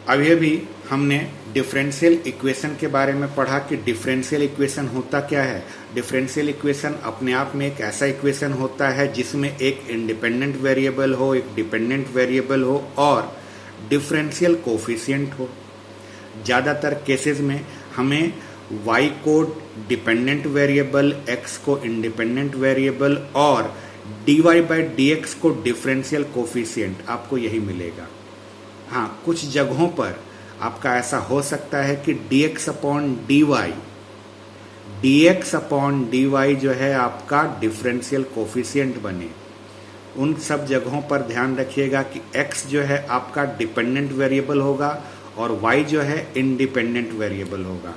अभी अभी हमने डिफरेंशियल इक्वेशन के बारे में पढ़ा कि डिफरेंशियल इक्वेशन होता क्या है। डिफरेंशियल इक्वेशन अपने आप में एक ऐसा इक्वेशन होता है जिसमें एक इंडिपेंडेंट वेरिएबल हो, एक डिपेंडेंट वेरिएबल हो और डिफरेंशियल कोफिशिएंट हो। ज़्यादातर केसेस में हमें y को डिपेंडेंट वेरिएबल, x को इंडिपेंडेंट वेरिएबल और dy बाई dx को डिफरेंशियल कोफिशिएंट, आपको यही मिलेगा। हाँ, कुछ जगहों पर आपका ऐसा हो सकता है कि dx अपॉन dy जो है आपका डिफरेंशियल कोफिशिएंट बने। उन सब जगहों पर ध्यान रखिएगा कि x जो है आपका डिपेंडेंट वेरिएबल होगा और y जो है इंडिपेंडेंट वेरिएबल होगा।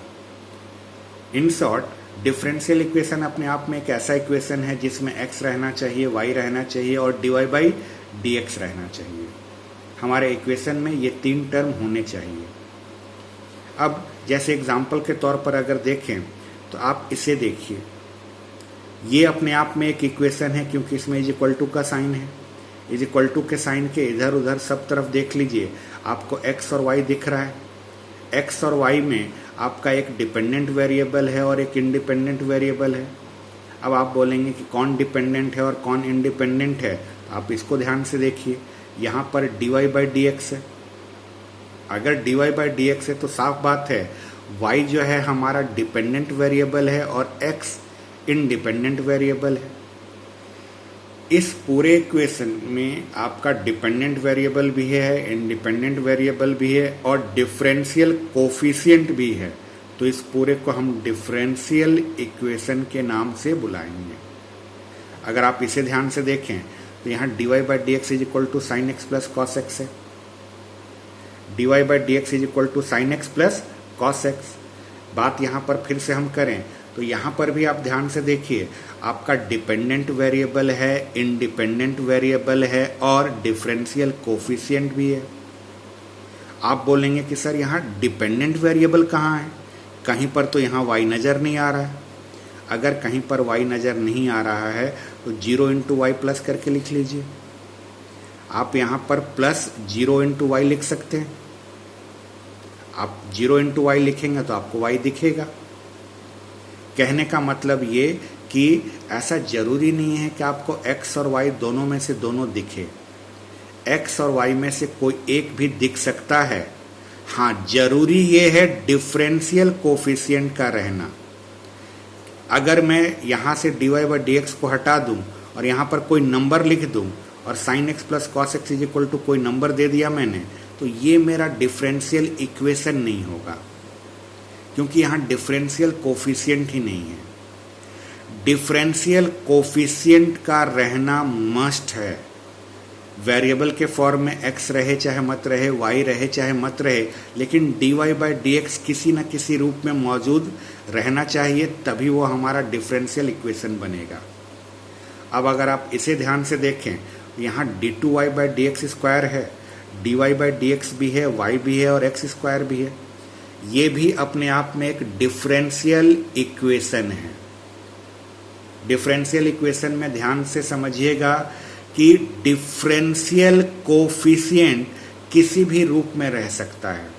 इन शॉर्ट, डिफरेंशियल इक्वेशन अपने आप में एक ऐसा इक्वेशन है जिसमें x रहना चाहिए, y रहना चाहिए और dy बाई dx रहना चाहिए। हमारे इक्वेशन में ये तीन टर्म होने चाहिए। अब जैसे एग्जाम्पल के तौर पर अगर देखें तो आप इसे देखिए, ये अपने आप में एक इक्वेशन है क्योंकि इसमें इज इक्वल टू का साइन है। इज इक्वल टू के साइन के इधर उधर सब तरफ देख लीजिए, आपको x और y दिख रहा है। x और y में आपका एक डिपेंडेंट वेरिएबल है और एक इंडिपेंडेंट वेरिएबल है। अब आप बोलेंगे कि कौन डिपेंडेंट है और कौन इंडिपेंडेंट है, तो आप इसको ध्यान से देखिए। यहाँ पर dy बाई dx है। अगर dy बाई dx है तो साफ बात है y जो है हमारा डिपेंडेंट वेरिएबल है और x इंडिपेंडेंट वेरिएबल है। इस पूरे इक्वेशन में आपका डिपेंडेंट वेरिएबल भी है, इंडिपेंडेंट वेरिएबल भी है और डिफरेंशियल कोफिशिएंट भी है। तो इस पूरे को हम डिफरेंशियल इक्वेशन के नाम से बुलाएंगे। अगर आप इसे ध्यान से देखें तो यहाँ dy by dx is equal to sine x plus cos x है। dy by dx is equal to sine x plus cos x. बात यहाँ पर फिर से हम करें तो यहाँ पर भी आप ध्यान से देखिए, आपका डिपेंडेंट वेरिएबल है, इंडिपेंडेंट वेरिएबल है और डिफरेंशियल कोफिशिएंट भी है। आप बोलेंगे कि सर यहाँ डिपेंडेंट वेरिएबल कहाँ है, कहीं पर तो यहाँ y नज़र नहीं आ रहा है। अगर कहीं पर y नज़र नहीं आ रहा है तो 0 इंटू वाई प्लस करके लिख लीजिए। आप यहाँ पर प्लस 0 इंटू वाई लिख सकते हैं। आप 0 इंटू वाई लिखेंगे तो आपको y दिखेगा। कहने का मतलब ये कि ऐसा जरूरी नहीं है कि आपको x और y दोनों में से दोनों दिखे। x और y में से कोई एक भी दिख सकता है। हाँ, जरूरी ये है डिफरेंशियल कोफिशिएंट का रहना। अगर मैं यहाँ से dy बाई dx को हटा दूँ और यहाँ पर कोई नंबर लिख दूँ और sine x plus cos x is equal to कोई नंबर दे दिया मैंने, तो ये मेरा डिफरेंशियल इक्वेशन नहीं होगा क्योंकि यहाँ डिफरेंशियल कोफिशिएंट ही नहीं है। डिफरेंशियल कोफिशिएंट का रहना मस्ट है। वेरिएबल के फॉर्म में x रहे चाहे मत रहे, y रहे चाहे मत रहे, लेकिन dy बाई dx किसी न किसी रूप में मौजूद रहना चाहिए, तभी वो हमारा डिफरेंशियल इक्वेशन बनेगा। अब अगर आप इसे ध्यान से देखें, यहाँ d2y बाई dx स्क्वायर है, dy बाई dx भी है, y भी है और x स्क्वायर भी है। ये भी अपने आप में एक डिफरेंशियल इक्वेशन है। डिफरेंशियल इक्वेशन में ध्यान से समझिएगा कि डिफरेंशियल कोफिशिएंट किसी भी रूप में रह सकता है।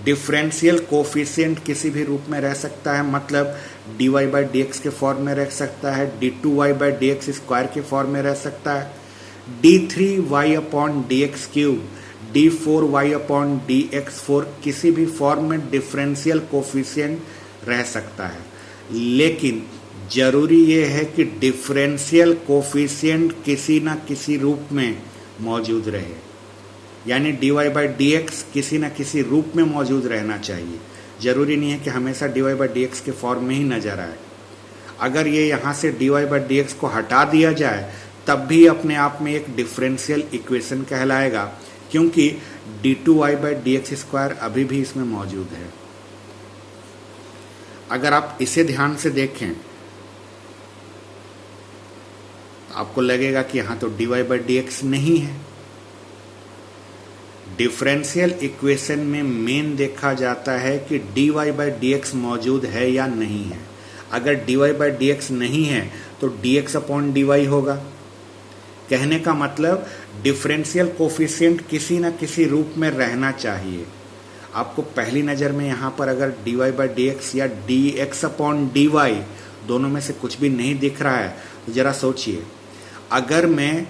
डिफरेंशियल कोफिशिएंट किसी भी रूप में रह सकता है, मतलब dy बाई dx के फॉर्म में रह सकता है, d2y बाई dx स्क्वायर के फॉर्म में रह सकता है, d3y upon dx cube, d4y upon dx4 किसी भी फॉर्म में डिफरेंशियल कोफिशिएंट रह सकता है। लेकिन जरूरी ये है कि डिफरेंशियल कोफिशिएंट किसी न किसी रूप में मौजूद रहे, यानी dy बाई dx किसी न किसी रूप में मौजूद रहना चाहिए। जरूरी नहीं है कि हमेशा dy बाई dx के फॉर्म में ही नजर आए। अगर ये यहाँ से dy बाई dx को हटा दिया जाए तब भी अपने आप में एक डिफरेंशियल इक्वेशन कहलाएगा, क्योंकि d2y बाई dx स्क्वायर अभी भी इसमें मौजूद है। अगर आप इसे ध्यान से देखें आपको लगेगा कि यहाँ तो dy बाई dx नहीं है। डिफरेंशियल इक्वेशन में मेन देखा जाता है कि dy बाई dx मौजूद है या नहीं है। अगर dy बाई dx नहीं है तो dx अपॉन dy होगा। कहने का मतलब डिफरेंशियल कोफिशिएंट किसी न किसी रूप में रहना चाहिए। आपको पहली नज़र में यहाँ पर अगर dy बाई डी एक्स या dx अपॉन dy दोनों में से कुछ भी नहीं दिख रहा है तो ज़रा सोचिए, अगर मैं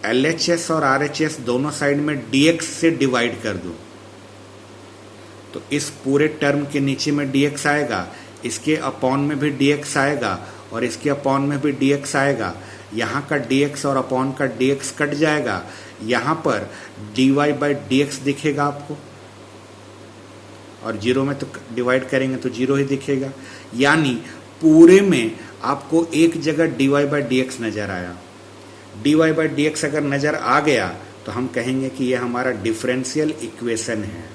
LHS और RHS दोनों साइड में dx से डिवाइड कर दूं तो इस पूरे टर्म के नीचे में dx आएगा, इसके अपॉन में भी dx आएगा और इसके अपॉन में भी dx आएगा। यहाँ का dx और अपॉन का dx कट जाएगा, यहाँ पर dy बाई dx दिखेगा आपको, और जीरो में तो डिवाइड करेंगे तो जीरो ही दिखेगा। यानी पूरे में आपको एक जगह dy बाई dx नज़र आया। dy बाई dx अगर नज़र आ गया तो हम कहेंगे कि यह हमारा डिफरेंशियल इक्वेशन है।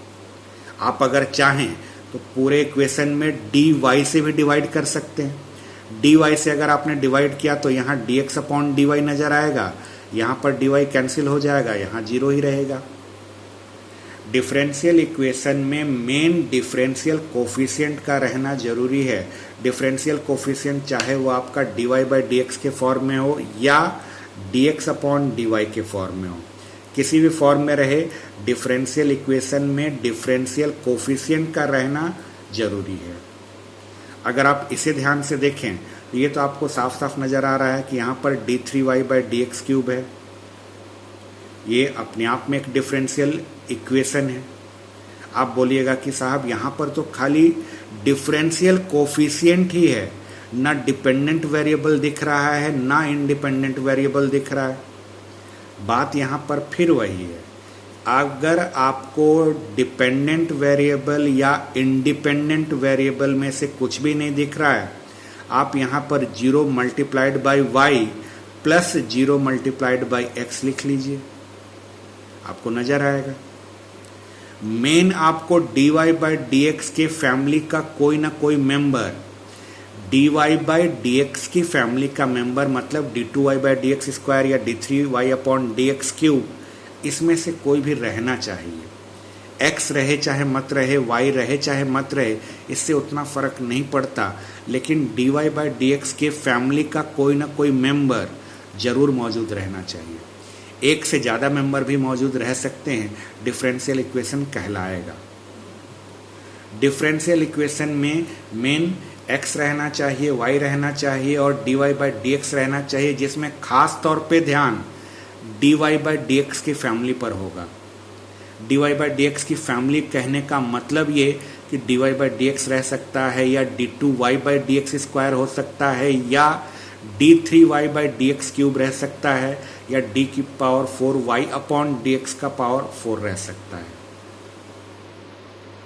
आप अगर चाहें तो पूरे इक्वेशन में dy से भी डिवाइड कर सकते हैं। dy से अगर आपने डिवाइड किया तो यहाँ dx अपॉन dy नज़र आएगा, यहाँ पर dy कैंसिल हो जाएगा, यहाँ जीरो ही रहेगा। डिफरेंशियल इक्वेशन में मेन डिफरेंशियल कोफिशिएंट का रहना जरूरी है। डिफरेंशियल कोफिशिएंट चाहे वो आपका dy बाई dx के फॉर्म में हो या dx अपॉन dy के फॉर्म में हो, किसी भी फॉर्म में रहे, डिफरेंशियल इक्वेशन में डिफरेंशियल कोफिशिएंट का रहना जरूरी है। अगर आप इसे ध्यान से देखें तो ये तो आपको साफ साफ नज़र आ रहा है कि यहाँ पर d3y बाई dx क्यूब है, ये अपने आप में एक डिफरेंशियल इक्वेशन है। आप बोलिएगा कि साहब यहाँ पर तो खाली डिफरेंशियल कोफिशिएंट ही है, ना डिपेंडेंट वेरिएबल दिख रहा है ना इंडिपेंडेंट वेरिएबल दिख रहा है। बात यहाँ पर फिर वही है, अगर आपको डिपेंडेंट वेरिएबल या इंडिपेंडेंट वेरिएबल में से कुछ भी नहीं दिख रहा है, आप यहाँ पर 0 multiplied by y plus 0 multiplied by x लिख लीजिए, आपको नजर आएगा। मेन आपको dy बाई dx के फैमिली का कोई ना कोई मेंबर, dy बाई dx की फैमिली का मेंबर मतलब d2y बाई dx स्क्वायर या d3y अपॉन dx क्यूब, इसमें से कोई भी रहना चाहिए। x रहे चाहे मत रहे, y रहे चाहे मत रहे, इससे उतना फर्क नहीं पड़ता, लेकिन dy बाई dx के फैमिली का कोई ना कोई मेंबर जरूर मौजूद रहना चाहिए। एक से ज़्यादा मेंबर भी मौजूद रह सकते हैं, डिफरेंशियल इक्वेशन कहलाएगा। डिफरेंशियल इक्वेशन में मेन x रहना चाहिए, y रहना चाहिए और dy बाई dx रहना चाहिए, जिसमें खास तौर पे ध्यान dy बाई dx की फैमिली पर होगा। dy बाई dx की फैमिली कहने का मतलब ये कि dy बाई dx रह सकता है या d2y बाई dx स्क्वायर हो सकता है या d3y बाई dx क्यूब रह सकता है या d की पावर 4y अपॉन dx का पावर 4 रह सकता है।